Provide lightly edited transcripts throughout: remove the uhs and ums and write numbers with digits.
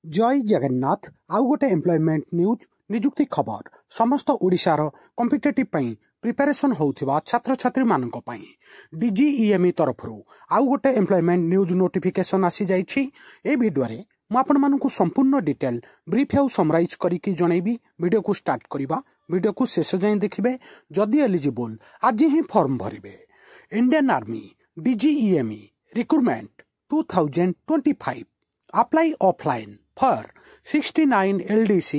जय जगन्नाथ आउ गोटे एम्प्लॉयमेंट न्यूज निजुक्ति खबर समस्त ओडिशार कॉम्पिटिटिव पई प्रिपरेशन होउथिबा छात्र छात्री मानक पई डीजीईएमई तरफरु आउ गोटे एम्प्लॉयमेंट न्यूज नोटिफिकेशन आसी जाइछि। ए वीडियो रे मु आपण मानकु संपूर्ण डिटेल ब्रीफ आउ समराइज करिकि जणैबी। वीडियो को स्टार्ट करिबा, वीडियो को शेष जाय देखिबे। जदि एलिजिबल आज ही फॉर्म भरिबे। Indian army DGEME recruitment 2025 apply offline for 69 LDC,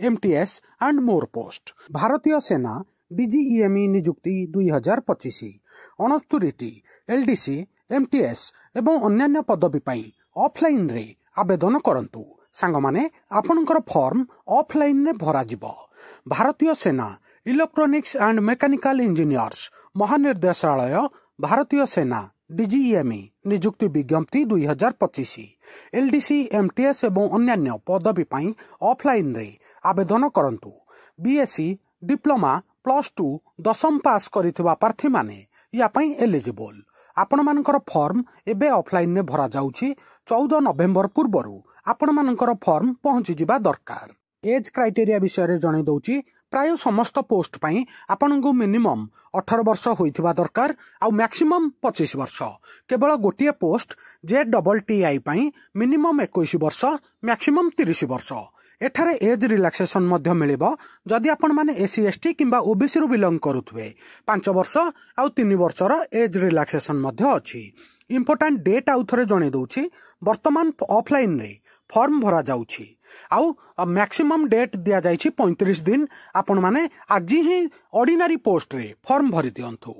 MTS and more post। भारतीय सेना डीजीईएमई नियुक्ति 2025 69 LDC, MTS एवं अन्यान्य पदवी पाई ऑफलाइन रे आवेदन करंतु। सांग माने आपनकर फॉर्म ऑफलाइन ने भरा जिवो। भारतीय सेना इलेक्ट्रॉनिक्स एंड मैकेनिकल इंजीनियर्स महानिर्देशालय भारतीय सेना डीजीईएमई नियुक्ति विज्ञप्ति 2025 एलडीसी, एमटीएस एवं अन्यान्य पदवी पाई ऑफलाइन रे आवेदन करंतु। बीएससी डिप्लोमा +2 दशम पास करिथिबा प्रार्थी माने या पाई एलिजिबल। आपण मानकर फॉर्म एबे ऑफलाइन ने भरा जाउछि। 14 नवेम्बर पूर्वरु आपण मानकर फॉर्म पहुंची जिबा दरकार। एज क्राइटेरिया विषय रे जणे दउछि। प्राय समस्त पोस्ट पाई आपनको मिनिमम 18 वर्ष होइथिबा दरकार आ मैक्सिमम 25 वर्ष। केवल गोटिए पोस्ट JTTI पाई मिनिमम 21 वर्ष, मैक्सिमम 30 वर्ष। एठारे एज रिलैक्सेशन मध्य मिलिबो जदि आपण माने एससी एसटी किंबा ओबीसी रु बिलोंग करूथुवे। 5 वर्ष आ 3 वर्षर एज रिलैक्सेशन मध्य अछि। इंपोर्टेंट डेट आउ थरे जणे दउछि। वर्तमान ऑफलाइन रे फॉर्म भरा जाउछि आउ मैक्सिमम डेट दिया जाइछि 35 दिन। आपण माने आज ही ऑर्डिनरी पोस्ट रे फॉर्म भरि दियंतु।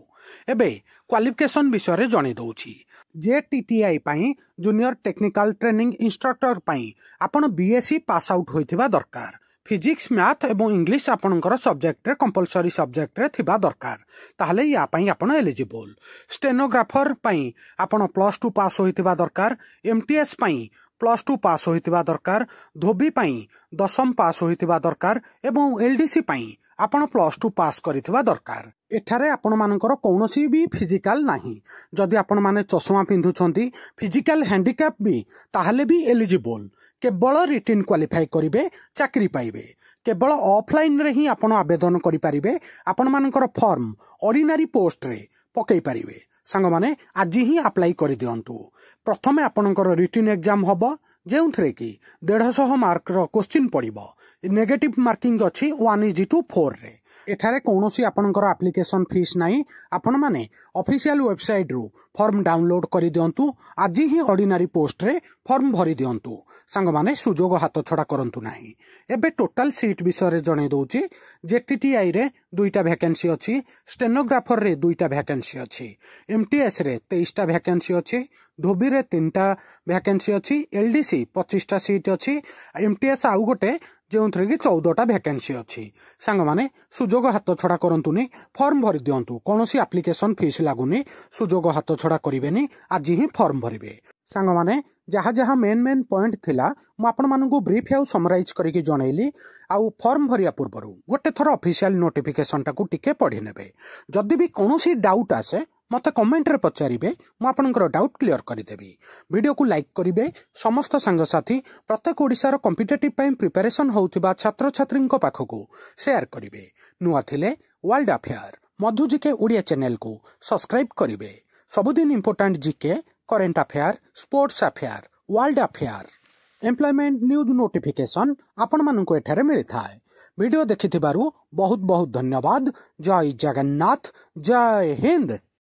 एबे क्वालिफिकेशन विषय रे जणे दउछि। JTTI पाई जूनियर टेक्निकल ट्रेनिंग इंस्ट्रक्टर पाई आपण बीएससी पास आउट होइथिबा दरकार। फिजिक्स, मैथ एवं इंग्लिश आपणकर सब्जेक्ट रे कंपलसरी सब्जेक्ट रे थिबा दरकार। ताहले या पाई आपण एलिजिबल। स्टेनोग्राफर पाई आपण +2 पास होइथिबा दरकार। एमटीएस पाई +2 पास होइथिबा दरकार। धोबी पाई दशम पास होइथिबा दरकार एवं एलडीसी पाई आपण +2 पास करिथिबा दरकार। एठारे आपण मानकर कोनोसी भी फिजिकल नाही। जदि आपण माने चश्मा पिंधुछंती, फिजिकल हैंडिकैप भी, ताहले भी एलिजिबल। केवल रिटन क्वालिफाई करिवे, चाकरी पाइबे। केवल ऑफलाइन रे ही आपण आवेदन करि पारिबे। आपण मानकर फॉर्म ऑर्डिनरी पोस्ट रे पकई पारिबे। सांग माने आज ही अप्लाई करि दियंतु। प्रथमे आपणकर रिटन एग्जाम हबो जेउथरे कि 150 मार्क रो क्वेश्चन पड़िबो। नेगेटिव मार्किंग अछि 1:4 रे। एठारे कोनोसी आपणकर एप्लीकेशन फीस नाही। आपण माने ऑफिशियल वेबसाइट रु फॉर्म डाउनलोड करि दियंतु। आज ही ऑर्डिनरी पोस्ट रे फॉर्म भरि दियंतु। सांग माने सुजोग हाथ छडा करंतु नाही। एबे टोटल सीट विषय रे जणे दउछि। JTTI रे 2टा वैकेंसी अछि। स्टेनोग्राफर रे 2टा वैकेंसी अछि। MTS रे 23टा वैकेंसी अछि। धोबी रे 3टा वैकेंसी अछि। LDC 25टा सीट अछि। MTS आउ गोटे जेउथरे कि 14टा वैकेंसी अछि। सांग माने सुजोग हाथ छडा करंतुनी। फॉर्म भरि दियंतु। कोनोसी एप्लीकेशन फीस लागुनी। सुजोग हाथ छडा करिवेनी। आज ही फॉर्म भरिबे। सांग माने जहा जहा मेन पॉइंट थिला मु आपण मानकु ब्रीफ आउ समराइज करिकि जणैली। आउ फॉर्म भरिया पूर्वरु गोटे थर ऑफिशियल नोटिफिकेशन टाकू टिके पढि नेबे। जदि भी कोनोसी डाउट आसे मते कमेंट रे पचारिबे। मु आपनकर डाउट क्लियर करिदेबी। वीडियो को लाइक करिबे। समस्त संग साथी प्रत्येक ओडिसार कॉम्पिटिटिव पई प्रिपरेशन होउथिबा छात्र छात्रींको पाखकू शेयर करिबे। नुआ थिले वर्ल्ड अफेयर मधु जीके ओडिया चैनल को सब्सक्राइब करिबे। सबुदिन important GK, current affair, sports affair, world affair, employment news notification आपण मानकू एठारे मिलिथाय। वीडियो देखिथिबारु बहुत बहुत धन्यवाद। जय जगन्नाथ, जय हिंद।